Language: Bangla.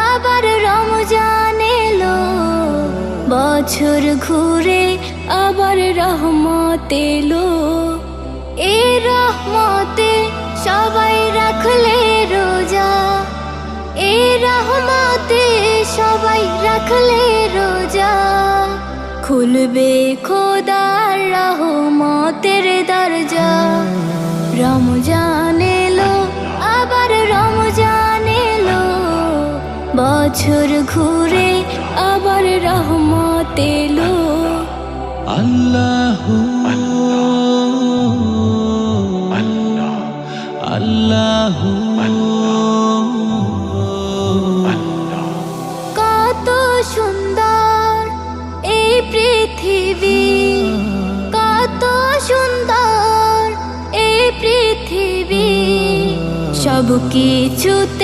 আবার রমজান এলো, বছর ঘুরে আবার রহমত এলো। এই রহমতে সবাই রাখলে রোজা, এই রহমতে সবাই রাখলে রোজা। খুলবে খোদার রহমতের দরজা। রমজান এলো, আবার রমজান এলো, বছর ঘুরে আবার রহমত এলো। আল্লাহু আল্লাহু কত সুন্দর এই পৃথিবী, কত সুন্দর এই পৃথিবী, সব কিছুতে